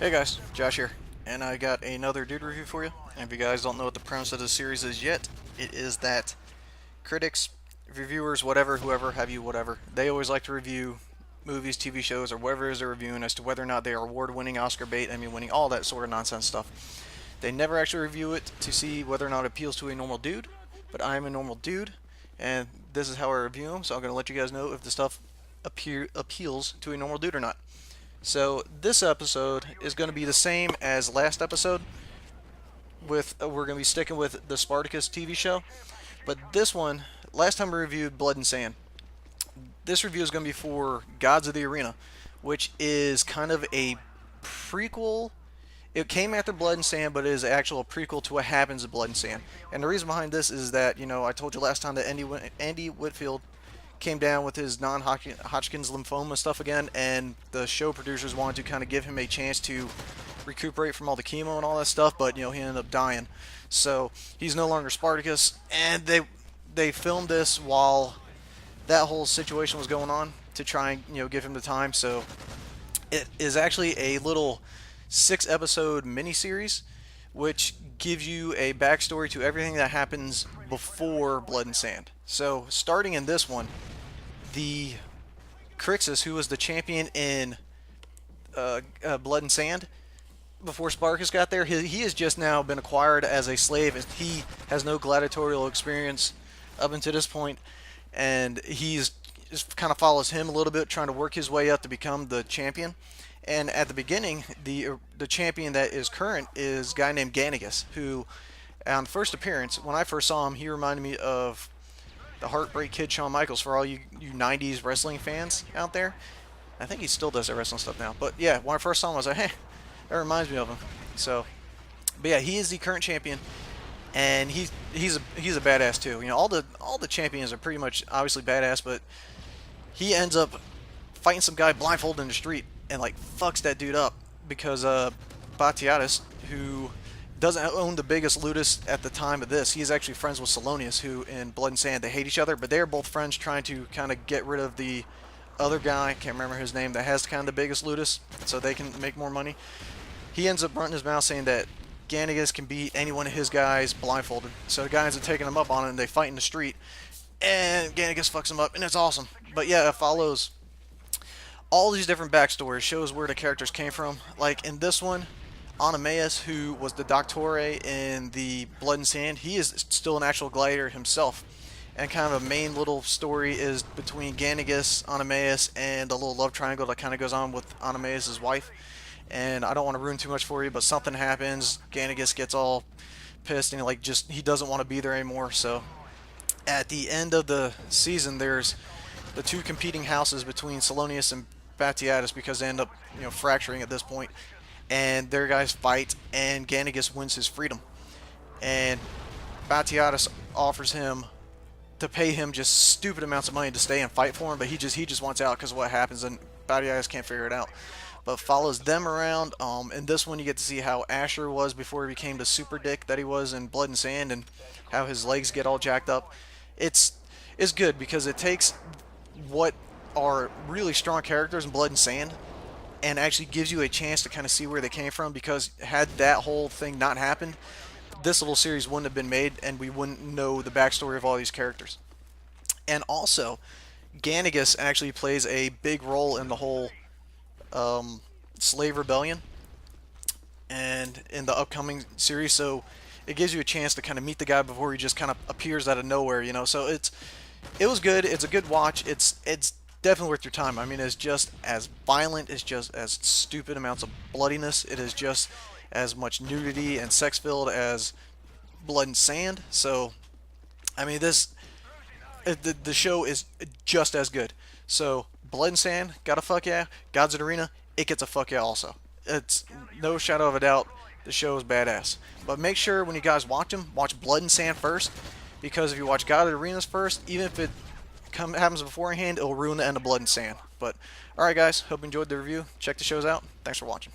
Hey guys, Josh here, and I got another dude review for you. And if you guys don't know what the premise of this series is yet, it is that critics, reviewers, whatever, whoever have you, whatever, they always like to review movies, TV shows, or whatever it is they're reviewing as to whether or not they are award-winning, Oscar bait, Emmy winning, all that sort of nonsense stuff. They never actually review it to see whether or not it appeals to a normal dude, but I am a normal dude, and this is how I review them, so I'm going to let you guys know if the stuff appeals to a normal dude or not. So this episode is going to be the same as last episode. With we're going to be sticking with the Spartacus TV show, but this one, last time we reviewed Blood and Sand. This review is going to be for Gods of the Arena, which is kind of a prequel. It came after Blood and Sand, but it is actual a prequel to what happens in Blood and Sand. And the reason behind this is that, I told you last time that Andy Whitfield came down with his non-Hodgkin's lymphoma stuff again, and the show producers wanted to kind of give him a chance to recuperate from all the chemo and all that stuff, but he ended up dying. So he's no longer Spartacus, and they filmed this while that whole situation was going on to try and give him the time. So it is actually a little 6-episode miniseries which gives you a backstory to everything that happens before Blood and Sand. So starting in this one, the Crixus, who was the champion in Blood and Sand before Spartacus got there, he has just now been acquired as a slave, and he has no gladiatorial experience up until this point, and he's just kind of follows him a little bit, trying to work his way up to become the champion. And at the beginning, the champion that is current is a guy named Gannigus, who, on first appearance, when I first saw him, he reminded me of the Heartbreak Kid Shawn Michaels, for all you 90s wrestling fans out there. I think he still does that wrestling stuff now. But yeah, when I first saw him, I was like, hey, that reminds me of him. So, but yeah, he is the current champion, and he's a badass too. All the champions are pretty much obviously badass, but he ends up fighting some guy blindfolded in the street and fucks that dude up because Batiatus, who doesn't own the biggest ludus at the time of this, he is actually friends with Salonius, who in Blood and Sand, they hate each other, but they're both friends trying to kind of get rid of the other guy, I can't remember his name, that has kind of the biggest ludus, so they can make more money. He ends up running his mouth saying that Gannigus can beat any one of his guys blindfolded, so the guy ends up taking him up on it, and they fight in the street, and Gannigus fucks him up, and it's awesome. But yeah, it follows all these different backstories, shows where the characters came from. Like in this one, Anameus, who was the Doctore in the Blood and Sand, he is still an actual gladiator himself. And kind of a main little story is between Gannigus, Anameus, and a little love triangle that kind of goes on with Anameus' wife. And I don't want to ruin too much for you, but something happens. Gannigus gets all pissed and he doesn't want to be there anymore. So at the end of the season, there's the two competing houses between Salonius and Batiatus, because they end up fracturing at this point, and their guys fight, and Gannigus wins his freedom, and Batiatus offers him to pay him just stupid amounts of money to stay and fight for him, but he just wants out because of what happens, and Batiatus can't figure it out, but follows them around. In this one, you get to see how Asher was before he became the super dick that he was in Blood and Sand, and how his legs get all jacked up. It's good because it takes what are really strong characters in Blood and Sand and actually gives you a chance to kind of see where they came from, because had that whole thing not happened, this little series wouldn't have been made, and we wouldn't know the backstory of all these characters. And also, Gannigus actually plays a big role in the whole slave rebellion and in the upcoming series, so it gives you a chance to kind of meet the guy before he just kind of appears out of nowhere, so it was good. It's a good watch. It's definitely worth your time. I mean, it's just as violent. It's just as stupid amounts of bloodiness. It is just as much nudity and sex filled as Blood and Sand. So, I mean, the show is just as good. So, Blood and Sand, gotta fuck yeah. Gods of the Arena, it gets a fuck yeah also. It's no shadow of a doubt, the show is badass. But make sure when you guys watch them, watch Blood and Sand first, because if you watch God of the Arenas first, even if it happens beforehand, it'll ruin the end of Blood and Sand. But alright guys, hope you enjoyed the review. Check the shows out. Thanks for watching.